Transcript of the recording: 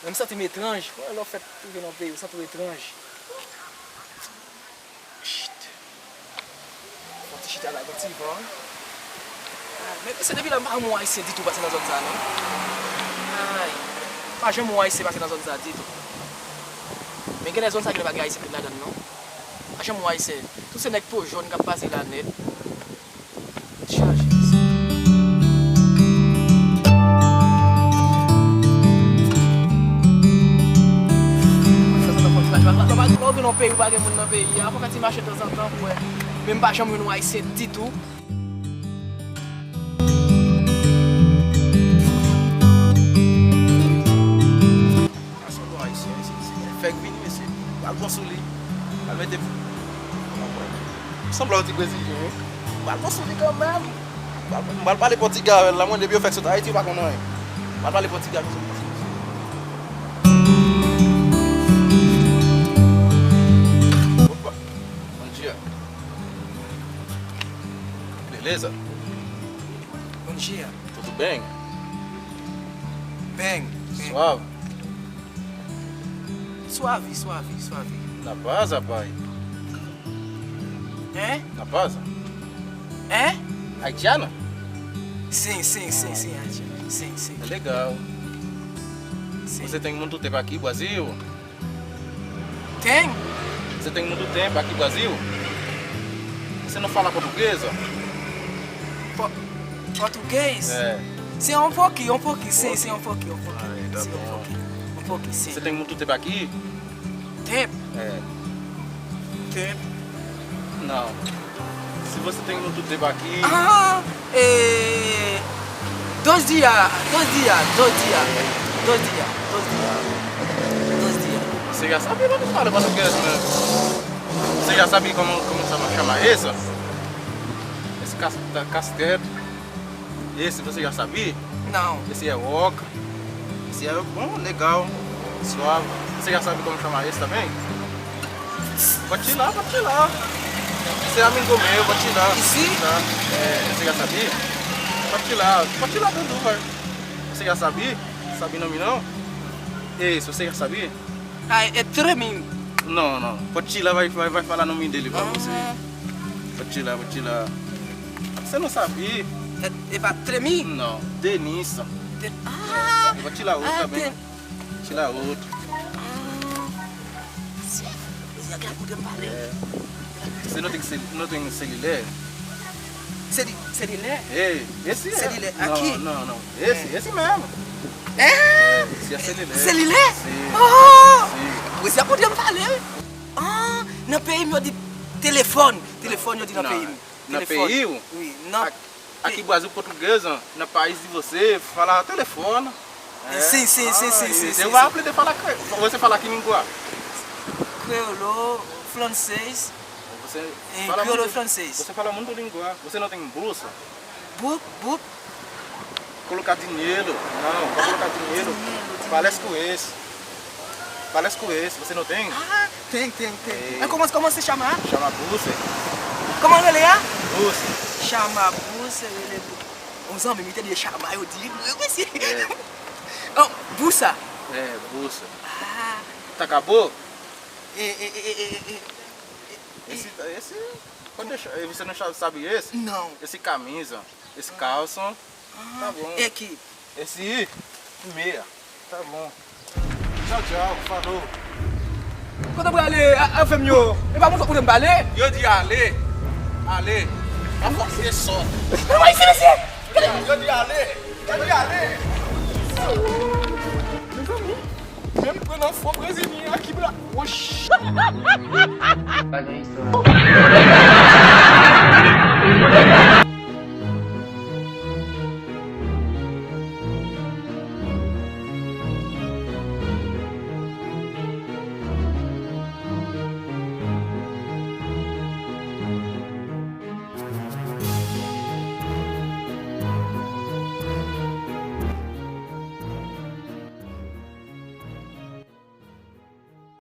Je me sens étrange. Quand on fait tout dans le pays, je me sens étrange. Chut. On va chiter à la gâteau. Mais c'est depuis là, je ne sais pas du tout passer dans la zone ça, non? Pas jamais moi ici passer dans la zone ça, du tout. Mais il y a des zones qui ne sont pas ici là-dedans, non? Pas jamais moi ici. Tous ces mecs pour jaunes qui passent là net. Charge. On vient dans le pays, on va dans le pays. Après, quand tu marches de temps en temps, même pas jamais nous ici du tout. Fait que venir ici, on va consoler, on va mettre semble un petit brésilien, on va consoler quand même. On va parler portugais, la moindre de faire sur Haïti, on va connaître. On va parler portugais. Bom dia. Beleza? Bom dia. Tudo bem? Bem. Suave. Suave. Na paz, rapaz? É? Na paz? É? Haitiano? Sim, haitiano. Sim. É legal. Sim. Você tem muito tempo aqui no Brasil? Tem? Você tem muito tempo aqui no Brasil? Você não fala português? Português? É. Sim, um pouquinho. Sim, um pouquinho. Tá bom. Um pouquinho, sim. Você tem muito tempo aqui? Tempo? É. Tempo? Não. Se você tem muito tempo aqui... 2 dias. Você já sabe onde fala português, né? Você já sabe como chama isso? Esse castelo. Esse você já sabia? Não. Esse é oca. Esse é bom, legal, suave. Você já sabe como chamar esse também? Pode ir lá. Você é amigo meu, pode ir lá. Sim? É, você já sabia? Pode ir lá dentro, vai. Você já sabia? Sabia o nome não? Isso, você já sabia? É Tremin. Não. Pode ir lá, vai falar o nome dele pra você. Pode ir lá. Você não sabia? É para Tremin? Não, Denissa. Eu vou tirar outro também. Tirar outro. Você não tem celular? Celular? Esse é. Celular aqui? Não. Esse mesmo. Esse é celular. Celular? Sim. Você podia me falar? No pays meu de telefone. Telefone eu de no pays. No pays? Oui. Aqui no Brasil português, no país de você, fala telefone. Sim. Eu vou aprender a falar. Você fala que língua? Creolo, francês. Você fala creolo francês. Você fala muito língua. Você não tem bolsa? Bup. Colocar dinheiro. Não, para colocar dinheiro. Parece com esse. Você não tem? Tem. Mas como você chama? Chama bolsa. Como ele é? Bolsa. Chama bolsa. Os homens me entendem chamar, eu digo. Eu conheci. Bolsa. Bolsa. Tá acabou? Esse pode deixar. Você não sabe esse? Não. Esse camisa, esse calça. Tá bom. E aqui? Esse meia. Tá bom. Tchau. Falou. Quando eu vou aller, a famille, eu vou mostrar para aller. Eu digo aller. A força é só. Vai ser assim. Eu digo aller. Meus amigos, mesmo quando eu for brasileiro aqui, oxi.